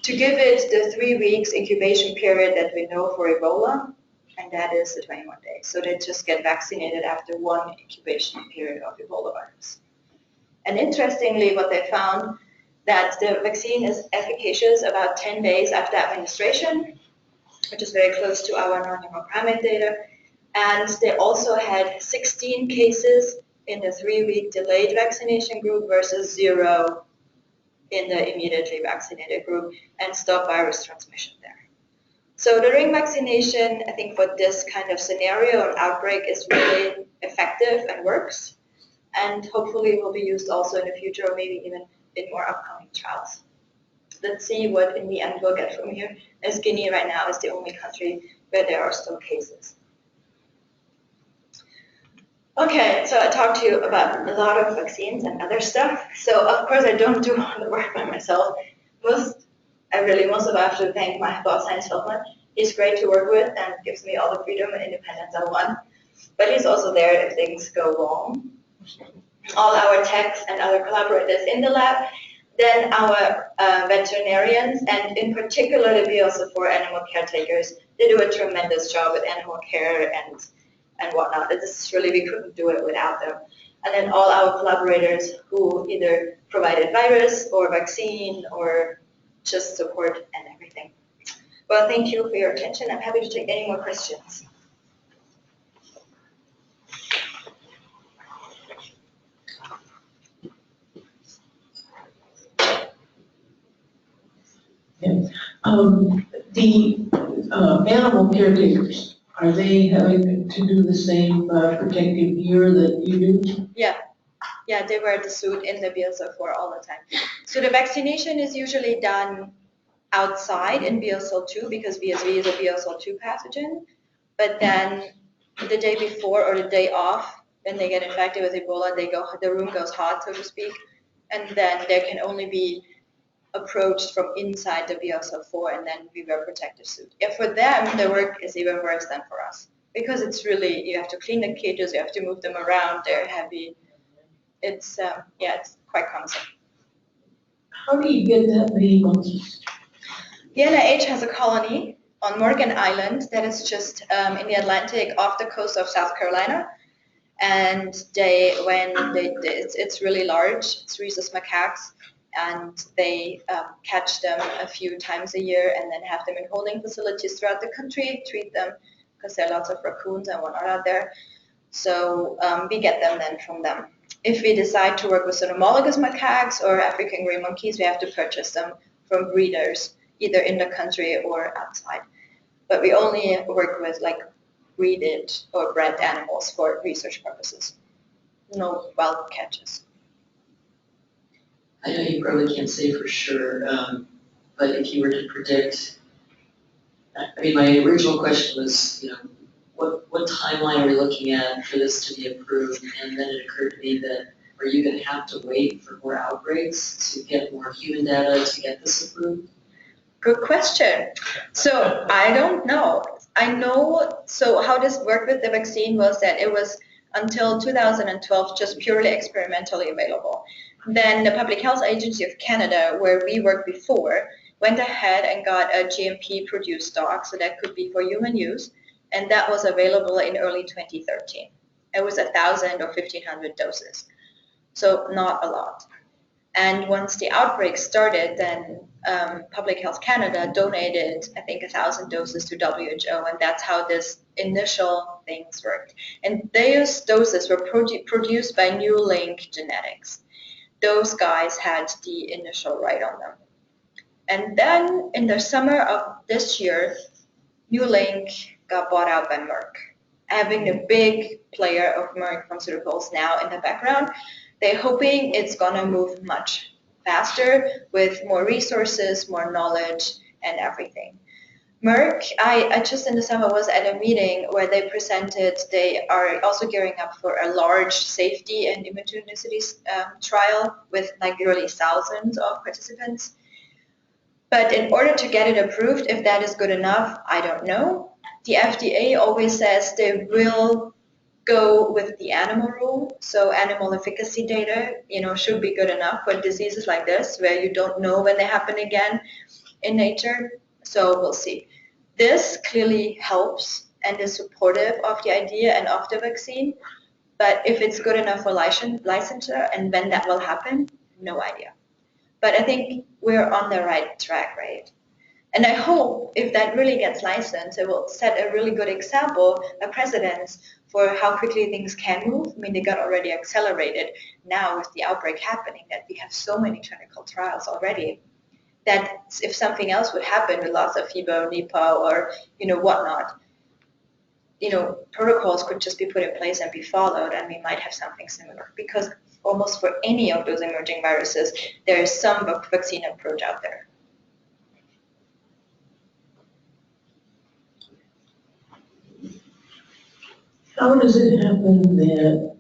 to give it the 3 weeks incubation period that we know for Ebola, and that is the 21 days. So they just get vaccinated after 1 incubation period of Ebola virus. And interestingly, what they found, that the vaccine is efficacious about 10 days after administration, which is very close to our non-human primate data. And they also had 16 cases in the 3-week delayed vaccination group versus 0 in the immediately vaccinated group, and stop virus transmission there. So the ring vaccination, I think for this kind of scenario and outbreak, is really effective and works, and hopefully will be used also in the future, or maybe even in more upcoming trials. Let's see what in the end we'll get from here, as Guinea right now is the only country where there are still cases. Okay, so I talked to you about a lot of vaccines and other stuff. So of course I don't do all the work by myself. Most of all I have to thank my boss, Heinz Feldman. He's great to work with and gives me all the freedom and independence I want. But he's also there if things go wrong. All our techs and other collaborators in the lab, then our veterinarians, and in particular the BSL-4 animal caretakers. They do a tremendous job with animal care and whatnot. This is really, we couldn't do it without them. And then all our collaborators who either provided virus or vaccine or just support and everything. Well, thank you for your attention. I'm happy to take any more questions. The animal caretakers, are they having to do the same protective gear that you do? Yeah, they wear the suit in the BSL-4 all the time. So the vaccination is usually done outside in BSL-2 because BSV is a BSL-2 pathogen. But then the day before or the day off, when they get infected with Ebola, the room goes hot, so to speak, and then there can only be approached from inside the BSL-4, and then we wear protective suit. Yeah, for them, the work is even worse than for us because it's really, you have to clean the cages, you have to move them around, they're heavy. It's quite constant. How do you get that many monkeys? The NIH has a colony on Morgan Island that is just in the Atlantic off the coast of South Carolina. And it's really large, it's rhesus macaques, and they catch them a few times a year and then have them in holding facilities throughout the country, treat them, because there are lots of raccoons and whatnot out there. So we get them then from them. If we decide to work with cynomolgus macaques or African gray monkeys, we have to purchase them from breeders, either in the country or outside. But we only work with like breeded or bred animals for research purposes. No wild catches. I know you probably can't say for sure, but if you were to predict, I mean, my original question was, what timeline are we looking at for this to be approved? And then it occurred to me that, are you gonna have to wait for more outbreaks to get more human data to get this approved? Good question. So I don't know. I know, so how this worked with the vaccine was that it was until 2012 just purely experimentally available. Then the Public Health Agency of Canada, where we worked before, went ahead and got a GMP produced dog, so that could be for human use, and that was available in early 2013. It was 1,000 or 1,500 doses, so not a lot. And once the outbreak started, then Public Health Canada donated, I think, 1,000 doses to WHO, and that's how this initial things worked. And those doses were produced by New Link Genetics. Those guys had the initial right on them. And then in the summer of this year, New Link got bought out by Merck. Having the big player of Merck Pharmaceuticals now in the background, they're hoping it's gonna move much faster with more resources, more knowledge, and everything. Merck, I just in the summer was at a meeting where they presented, they are also gearing up for a large safety and immunogenicity trial with like literally thousands of participants. But in order to get it approved, if that is good enough, I don't know. The FDA always says they will go with the animal rule, so animal efficacy data, should be good enough for diseases like this, where you don't know when they happen again in nature. So we'll see. This clearly helps and is supportive of the idea and of the vaccine, but if it's good enough for licensure and when that will happen, no idea. But I think we're on the right track, right? And I hope if that really gets licensed, it will set a really good example, a precedence for how quickly things can move. I mean, they got already accelerated now with the outbreak happening, that we have so many clinical trials already, that if something else would happen with lots of fever, Nipah, or whatnot, protocols could just be put in place and be followed, and we might have something similar. Because almost for any of those emerging viruses, there is some vaccine approach out there. How does it happen that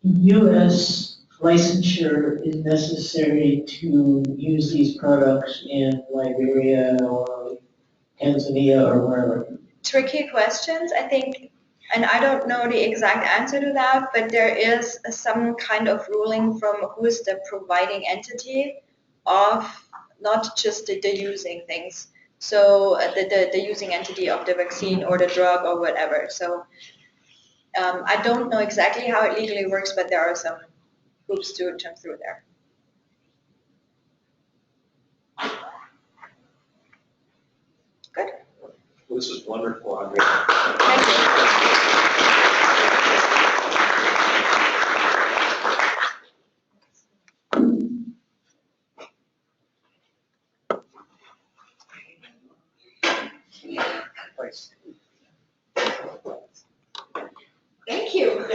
U.S. licensure is necessary to use these products in Liberia or Tanzania or wherever? Tricky questions, I think, and I don't know the exact answer to that, but there is some kind of ruling from who is the providing entity of not just the using things. So the using entity of the vaccine or the drug or whatever. So I don't know exactly how it legally works, but there are some hoops to jump through there. Good. Well, this was wonderful, Andrea. Thank you. Thank you.